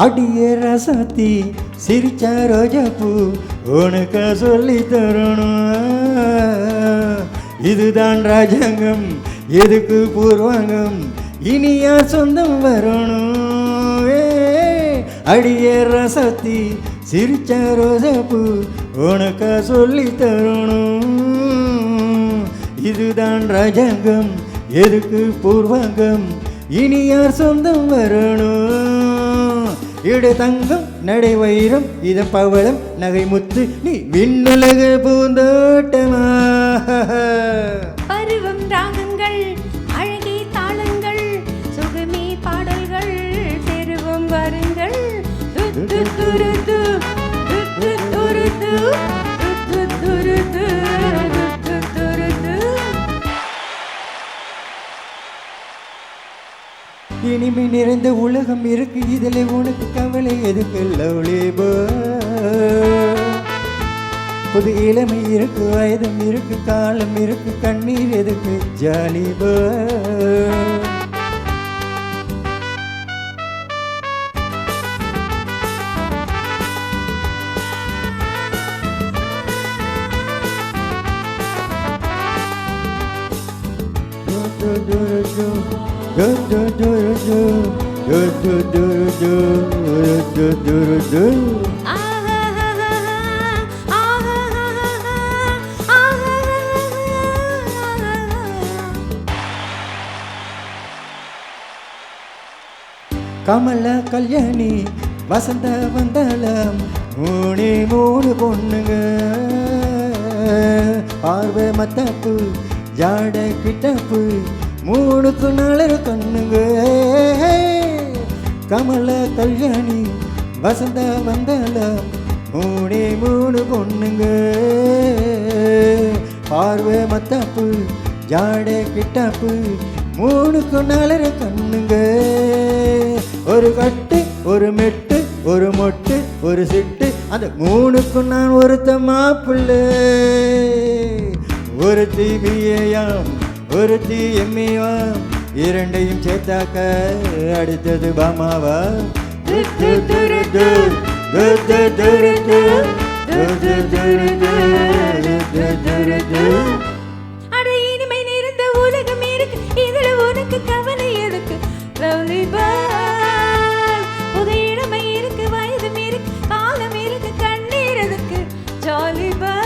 அடிய ரசத்தி சிரிச்ச ரோஜாப்பூ உனக்கு சொல்லி தரணும். இதுதான் ராஜாங்கம், எதுக்கு பூர்வாங்கம், இனியா சொந்தம் வரணும். அடிய ரசத்தி சிரிச்ச ரோஜாப்பூ உனக்கு சொல்லி தரணும். இதுதான் ராஜாங்கம், எதுக்கு பூர்வாங்கம், இனியார் சொந்தம் வரணும். இடு தங்கம் நடை வைரம் இத பவளம் நகை முத்து நீ விண்ணுலக பூந்தோட்டமா. பருவம் ராகங்கள் அழகே தாளங்கள் சுகமே பாடல்கள் பெருவம் வருங்கள். துத்து துருது துத்து துருது துத்து துருது துத்து துருது. இனிமை நிறைந்த உலகம் இருக்கு, இதில் உனக்கு கவலை எதுக்கு லவ்லி பாய். புது இளமை இருக்கு, வயதும் இருக்கு, காலம் இருக்கு, கண்ணீர் எதுக்கு ஜாலி பாய். கமல கல்யாணி வசந்த வந்தாலம் மூணே மூணு பொண்ணுங்க. பார்வை மத்தப்பு ஜாட கிட்டப்பு மூணுக்கு நாளர் கண்ணுங்க. கமல கல்யாணி வசந்த வந்தாலம் மூணே மூணு பொண்ணுங்க. பார்வை மத்தப்பு ஜாட கிட்டப்பு மூணுக்கு நாளர் கண்ணுங்க. ஒரு கட்டு ஒரு மெட்டு ஒரு மொட்டு ஒரு சிட்டு அந்த மூணுக்கு நான் ஒருத்த மாப்பிள்ள. ஒரு தீபியாம் ஒரு தீ எம்மியாம் இரண்டையும் சேர்த்தாக்க அடுத்தது பாமாவா. இனிமை நிறைந்த உலகம் இருக்கு, இதுல உனக்கு கவலை எதுக்கு லவ்லி பாய். புது இளமை இருக்கு, வயதும் இருக்கு, காலம் இருக்கு, கண்ணீர் எதுக்கு ஜாலி பாய்.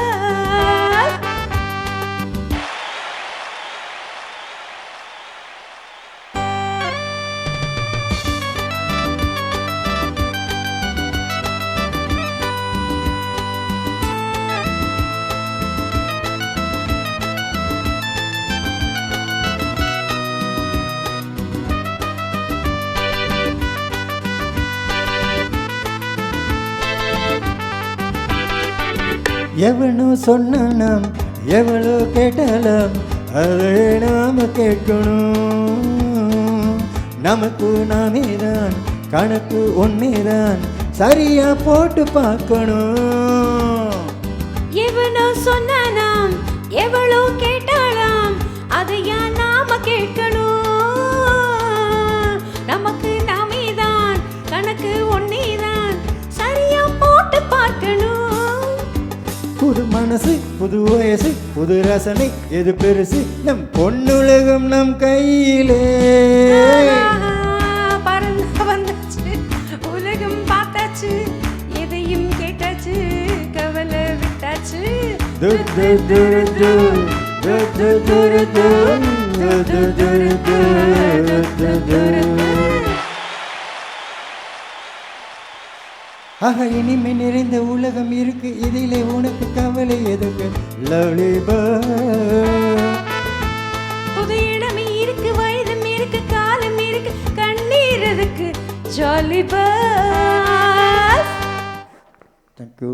எவனோ சொன்னாம் எவ்வளோ கேட்டாலும் அதை நாம கேட்கணும். நமக்கு நாமே தான் கணக்கு ஒன்னேதான் சரியா போட்டு பார்க்கணும். எவனோ சொன்னானாம் எவ்வளோ கேட்டாலாம் அதையா நாம கேட்கணும். நமக்கு நாமே தான் கணக்கு ஒன்னேதான் சரியா போட்டு பார்க்கணும். புது மனசு புது வயசு புது ரசனை எது பெருசு, நம் பொன்னுலகம் நம் கையிலே. பறந்து வந்தாச்சு உலகம் பார்த்தாச்சு எதையும் கேட்டாச்சு கவலை விட்டாச்சு. ஆக இனிமை நிறைந்த உலகம் இருக்கு, இதிலே உனக்கு கவலை எதுக்கு லவ்லி பாய். புது இளமை இருக்கு, வயதும் இருக்கு, காலம் இருக்கு, கண்ணீர் எதுக்கு ஜாலி பாய். Thank you.